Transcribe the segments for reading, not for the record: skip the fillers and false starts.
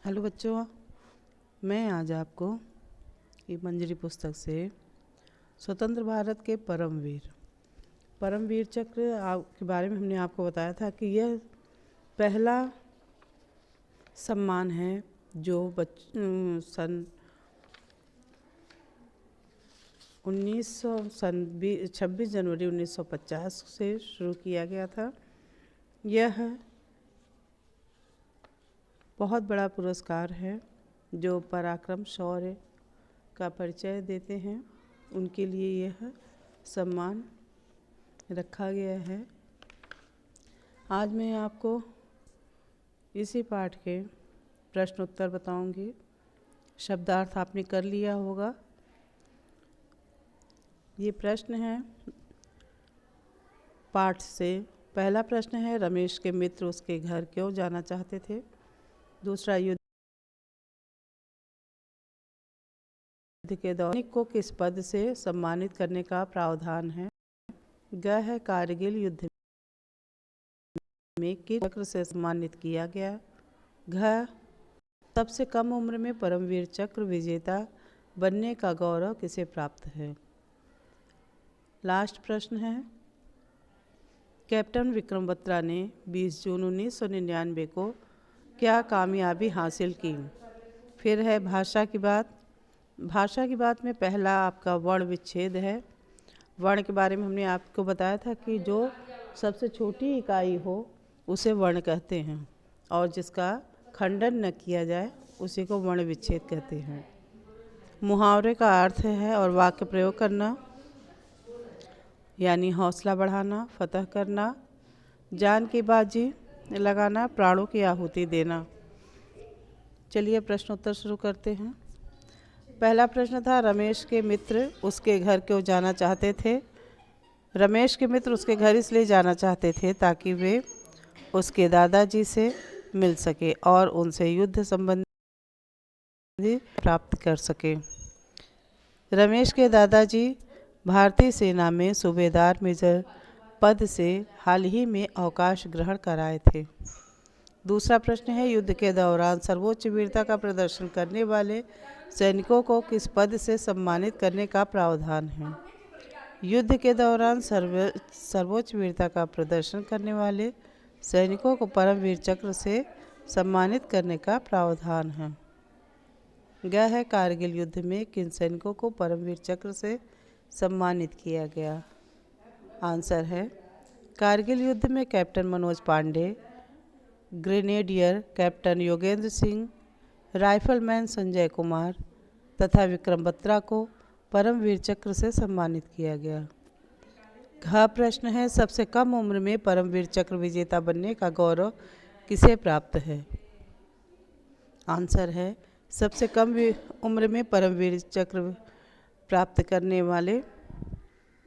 Hello बच्चों, मैं आज आपको ये मंजरी पुस्तक से स्वतंत्र भारत के परमवीर चक्र के बारे में हमने आपको बताया था कि यह पहला सम्मान है जो सन 26 जनवरी 1950 से शुरू किया गया था। यह बहुत बड़ा पुरस्कार है जो पराक्रम शौर्य का परिचय देते हैं, उनके लिए यह सम्मान रखा गया है। आज मैं आपको इसी पाठ के प्रश्न उत्तर बताऊंगी। शब्दार्थ आपने कर लिया होगा। ये प्रश्न है पाठ से। पहला प्रश्न है, रमेश के मित्र उसके घर क्यों जाना चाहते थे। दूसरा, युद्ध के दौरान को किस पद से सम्मानित करने का प्रावधान है। ग है, कारगिल युद्ध में किस चक्र से सम्मानित किया गया। घ, सबसे कम उम्र में परमवीर चक्र विजेता बनने का गौरव किसे प्राप्त है। लास्ट प्रश्न है, कैप्टन विक्रम बत्रा ने 20 जून 1999 को क्या कामयाबी हासिल की। फिर है भाषा की बात। भाषा की बात में पहला आपका वर्ण विच्छेद है। वर्ण के बारे में हमने आपको बताया था कि जो सबसे छोटी इकाई हो उसे वर्ण कहते हैं और जिसका खंडन न किया जाए उसी को वर्ण विच्छेद कहते हैं। मुहावरे का अर्थ है और वाक्य प्रयोग करना, यानी हौसला बढ़ाना, फतह करना, जान की बाजी लगाना, प्राणों की आहुति देना। चलिए प्रश्नोत्तर शुरू करते हैं। पहला प्रश्न था, रमेश के मित्र उसके घर क्यों जाना चाहते थे। रमेश के मित्र उसके घर इसलिए जाना चाहते थे ताकि वे उसके दादाजी से मिल सके और उनसे युद्ध संबंधी प्राप्त कर सके। रमेश के दादाजी भारतीय सेना में सूबेदार मेजर पद से हाल ही में अवकाश ग्रहण कराए थे। दूसरा प्रश्न है, युद्ध के दौरान सर्वोच्च वीरता का प्रदर्शन करने वाले सैनिकों को किस पद से सम्मानित करने का प्रावधान है। युद्ध के दौरान सर्वोच्च वीरता का प्रदर्शन करने वाले सैनिकों को परमवीर चक्र से सम्मानित करने का प्रावधान है। ग है, कारगिल युद्ध में किन सैनिकों को परमवीर चक्र से सम्मानित किया गया। आंसर है, कारगिल युद्ध में captain Manoj Pandey, grenadier captain Yogendra Singh, rifleman Sanjay Kumar तथा विक्रम बत्रा को परमवीर चक्र से सम्मानित किया गया। घ प्रश्न है, सबसे कम उम्र में परमवीर चक्र विजेता बनने का गौरव किसे प्राप्त है। आंसर है, सबसे कम उम्र में परमवीर चक्र प्राप्त करने वाले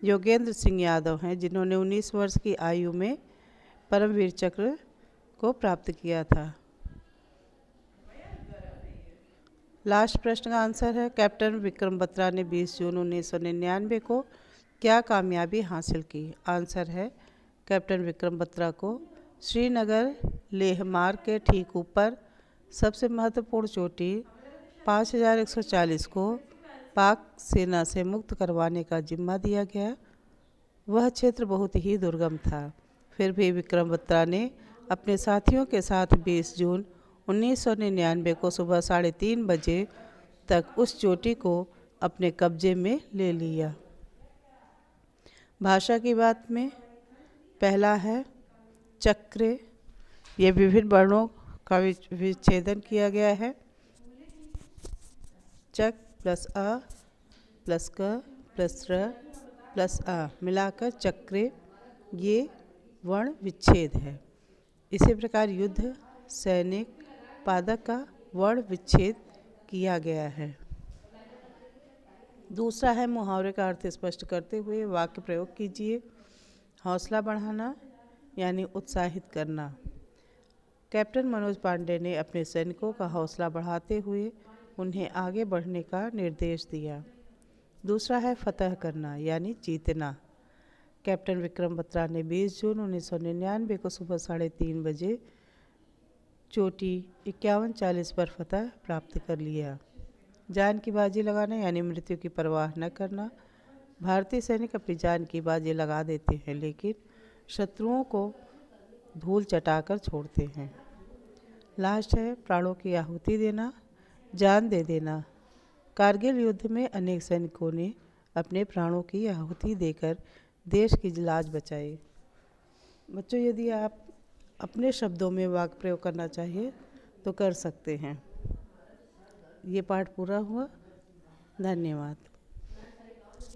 योगेंद्र सिंह यादव हैं, जिन्होंने 19 वर्ष की आयु में परमवीर चक्र को प्राप्त किया था। लास्ट प्रश्न का आंसर है, कैप्टन विक्रम बत्रा ने 20 जून 1999 को क्या कामयाबी हासिल की। आंसर है, कैप्टन विक्रम बत्रा को श्रीनगर लेह मार्ग के ठीक ऊपर सबसे महत्वपूर्ण चोटी 5140 को पाक सेना से मुक्त करवाने का जिम्मा दिया गया। वह क्षेत्र बहुत ही दुर्गम था, फिर भी विक्रम बत्रा ने अपने साथियों के साथ 20 जून 1999 को सुबह 3:30 बजे तक उस चोटी को अपने कब्जे में ले लिया। भाषा की बात में पहला है चक्रे। ये विभिन्न वर्णों का विच्छेदन किया गया है। चक प्लस अ प्लस क प्लस र प्लस आ मिलाकर चक्रे, ये वर्ण विच्छेद है। इसी प्रकार युद्ध, सैनिक, पादक का वर्ण विच्छेद किया गया है। दूसरा है, मुहावरे का अर्थ स्पष्ट करते हुए वाक्य प्रयोग कीजिए। हौसला बढ़ाना यानी उत्साहित करना। कैप्टन मनोज पांडे ने अपने सैनिकों का हौसला बढ़ाते हुए उन्हें आगे बढ़ने का निर्देश दिया। दूसरा है, फतह करना यानी जीतना। कैप्टन विक्रम बत्रा ने 20 जून 1999 को सुबह 3:30 बजे चोटी 51-40 पर फतह प्राप्त कर लिया। जान की बाजी लगाना यानी मृत्यु की परवाह न करना। भारतीय सैनिक अपनी जान की बाजी लगा देते हैं लेकिन शत्रुओं को धूल चटाकर छोड़ते हैं। लास्ट है प्राणों की आहुति देना, जान दे देना। कारगिल युद्ध में अनेक सैनिकों ने अपने प्राणों की आहुति देकर देश की लाज बचाई। बच्चों, यदि आप अपने शब्दों में वाक्य प्रयोग करना चाहिए तो कर सकते हैं। ये पाठ पूरा हुआ। धन्यवाद।